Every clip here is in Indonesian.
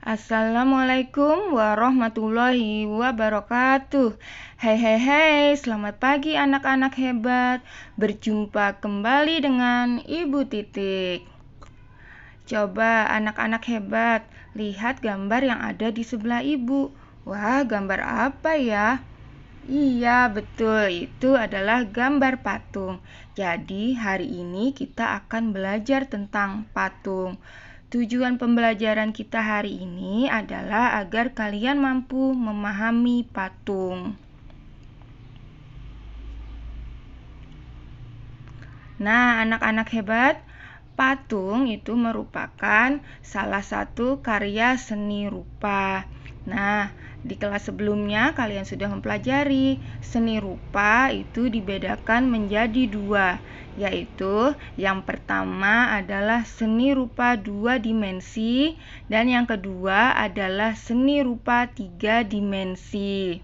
Assalamualaikum warahmatullahi wabarakatuh. Hai, selamat pagi anak-anak hebat. Berjumpa kembali dengan Ibu Titik. Coba anak-anak hebat, lihat gambar yang ada di sebelah Ibu. Wah, gambar apa ya? Iya, betul. Itu adalah gambar patung. Jadi, hari ini kita akan belajar tentang patung. Tujuan pembelajaran kita hari ini adalah agar kalian mampu memahami patung. Nah, anak-anak hebat, patung itu merupakan salah satu karya seni rupa. Nah, di kelas sebelumnya kalian sudah mempelajari seni rupa itu dibedakan menjadi dua, yaitu yang pertama adalah seni rupa 2 dimensi dan yang kedua adalah seni rupa 3 dimensi.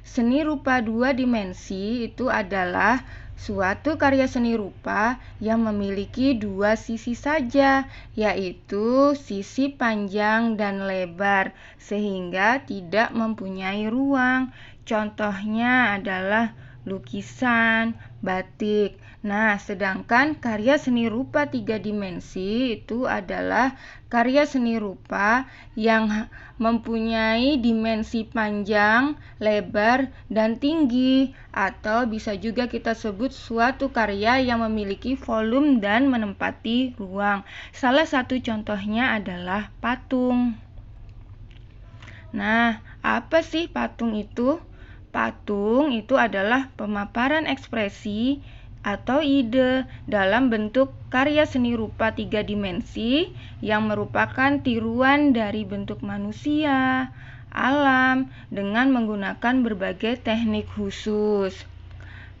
Seni rupa 2 dimensi itu adalah suatu karya seni rupa yang memiliki dua sisi saja, yaitu sisi panjang dan lebar, sehingga tidak mempunyai ruang. Contohnya adalah lukisan, batik. Nah, sedangkan karya seni rupa 3 dimensi itu adalah karya seni rupa yang mempunyai dimensi panjang, lebar, dan tinggi, atau bisa juga kita sebut suatu karya yang memiliki volume dan menempati ruang. Salah satu contohnya adalah patung. Nah, apa sih patung itu? Patung itu adalah pemaparan ekspresi atau ide dalam bentuk karya seni rupa 3 dimensi yang merupakan tiruan dari bentuk manusia, alam, dengan menggunakan berbagai teknik khusus.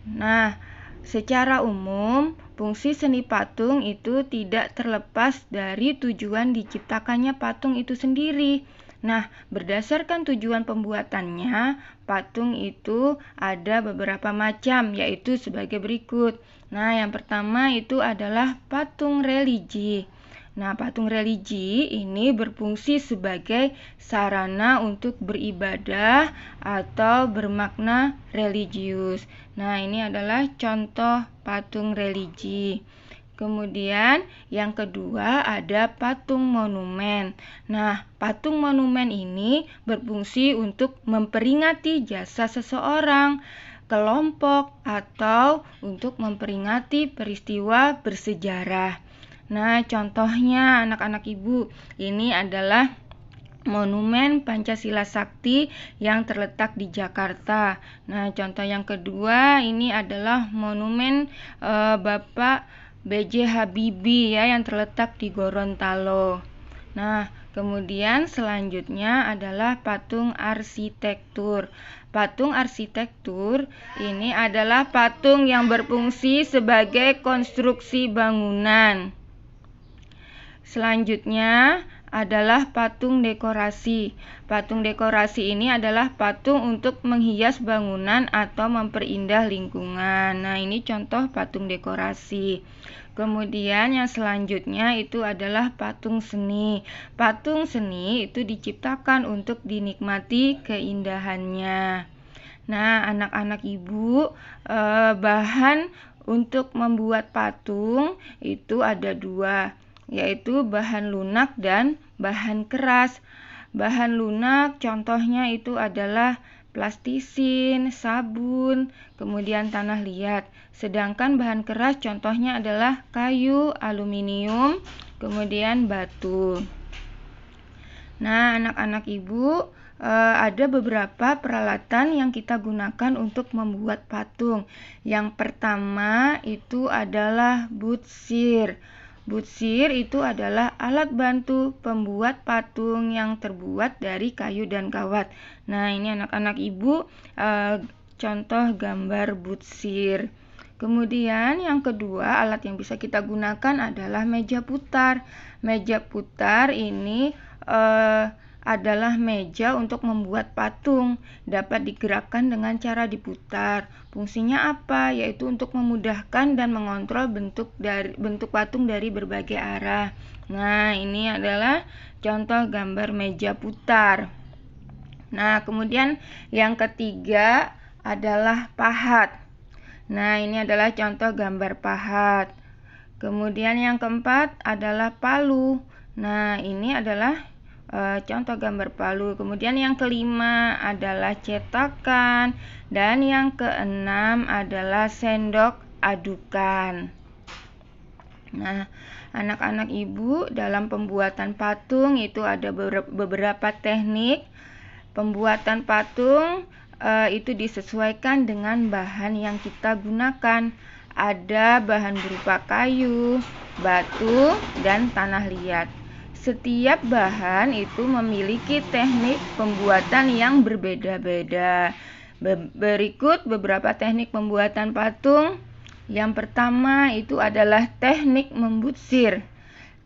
Nah, secara umum, fungsi seni patung itu tidak terlepas dari tujuan diciptakannya patung itu sendiri. Nah, berdasarkan tujuan pembuatannya, patung itu ada beberapa macam, yaitu sebagai berikut. Nah, yang pertama itu adalah patung religi. Nah, patung religi ini berfungsi sebagai sarana untuk beribadah atau bermakna religius. Nah, ini adalah contoh patung religi. Kemudian yang kedua ada patung monumen. Nah, patung monumen ini berfungsi untuk memperingati jasa seseorang, kelompok, atau untuk memperingati peristiwa bersejarah. Nah, contohnya anak-anak ibu, ini adalah Monumen Pancasila Sakti yang terletak di Jakarta. Nah, contoh yang kedua ini adalah Monumen Bapak B.J. Habibie ya yang terletak di Gorontalo. Nah, kemudian selanjutnya adalah patung arsitektur. Patung arsitektur ini adalah patung yang berfungsi sebagai konstruksi bangunan. Selanjutnya adalah patung dekorasi. Patung dekorasi ini adalah patung untuk menghias bangunan atau memperindah lingkungan. Nah, ini contoh patung dekorasi. Kemudian yang selanjutnya itu adalah patung seni. Patung seni itu diciptakan untuk dinikmati keindahannya. Nah, anak-anak ibu, bahan untuk membuat patung itu ada dua, yaitu bahan lunak dan bahan keras. Bahan lunak contohnya itu adalah plastisin, sabun, kemudian tanah liat. Sedangkan bahan keras contohnya adalah kayu, aluminium, kemudian batu. Nah, anak-anak ibu, ada beberapa peralatan yang kita gunakan untuk membuat patung. Yang pertama itu adalah butsir. Butsir itu adalah alat bantu pembuat patung yang terbuat dari kayu dan kawat. Nah, ini anak-anak ibu contoh gambar butsir. Kemudian yang kedua alat yang bisa kita gunakan adalah meja putar. Meja putar ini adalah meja untuk membuat patung, dapat digerakkan dengan cara diputar. Fungsinya apa? Yaitu untuk memudahkan dan mengontrol bentuk patung dari berbagai arah. Nah, ini adalah contoh gambar meja putar. Nah, kemudian yang ketiga adalah pahat. Nah, ini adalah contoh gambar pahat. Kemudian yang keempat adalah palu. Nah, ini adalah contoh gambar palu. Kemudian yang kelima adalah cetakan. Dan yang keenam adalah sendok adukan. Nah, anak-anak ibu, dalam pembuatan patung itu ada beberapa teknik. Pembuatan patung itu disesuaikan dengan bahan yang kita gunakan. Ada bahan berupa kayu, batu, dan tanah liat. Setiap bahan itu memiliki teknik pembuatan yang berbeda-beda. Berikut beberapa teknik pembuatan patung. Yang pertama itu adalah teknik membutsir.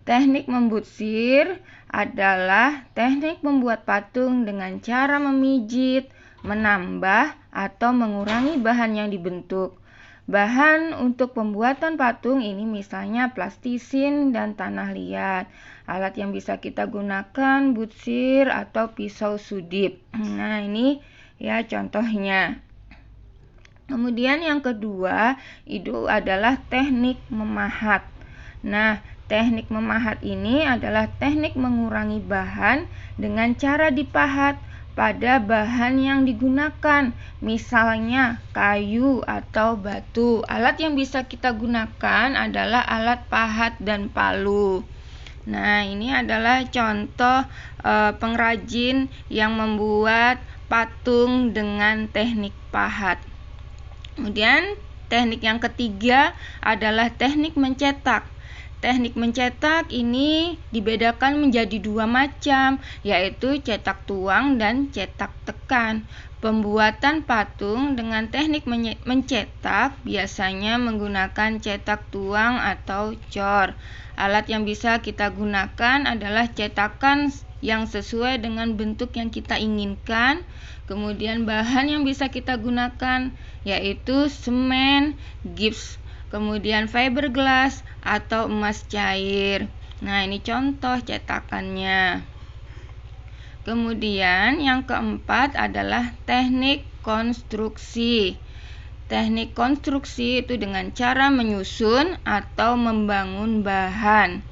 Teknik membutsir adalah teknik membuat patung dengan cara memijit, menambah, atau mengurangi bahan yang dibentuk. Bahan untuk pembuatan patung ini misalnya plastisin dan tanah liat. Alat yang bisa kita gunakan butsir atau pisau sudip. Nah, ini ya contohnya. Kemudian yang kedua itu adalah teknik memahat. Nah, teknik memahat ini adalah teknik mengurangi bahan dengan cara dipahat pada bahan yang digunakan, misalnya kayu atau batu. Alat yang bisa kita gunakan adalah alat pahat dan palu. Nah, ini adalah contoh pengrajin yang membuat patung dengan teknik pahat. Kemudian teknik yang ketiga adalah teknik mencetak. Teknik mencetak ini dibedakan menjadi dua macam, yaitu cetak tuang dan cetak tekan. Pembuatan patung dengan teknik mencetak biasanya menggunakan cetak tuang atau cor. Alat yang bisa kita gunakan adalah cetakan yang sesuai dengan bentuk yang kita inginkan. Kemudian bahan yang bisa kita gunakan yaitu semen, gips, kemudian fiberglass atau emas cair. Nah, ini contoh cetakannya. Kemudian yang keempat adalah teknik konstruksi. Teknik konstruksi itu dengan cara menyusun atau membangun bahan.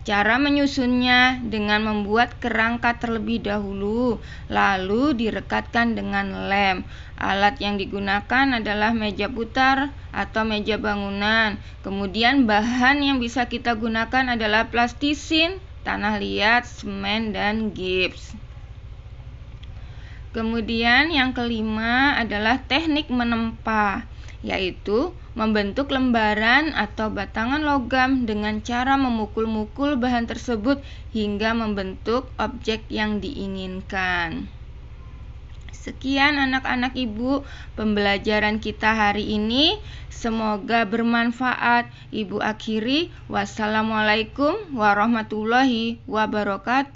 Cara menyusunnya dengan membuat kerangka terlebih dahulu, lalu direkatkan dengan lem. Alat yang digunakan adalah meja putar atau meja bangunan. Kemudian bahan yang bisa kita gunakan adalah plastisin, tanah liat, semen, dan gips. Kemudian yang kelima adalah teknik menempa, yaitu membentuk lembaran atau batangan logam dengan cara memukul-mukul bahan tersebut hingga membentuk objek yang diinginkan. Sekian anak-anak ibu pembelajaran kita hari ini. Semoga bermanfaat. Ibu akhiri, wassalamualaikum warahmatullahi wabarakatuh.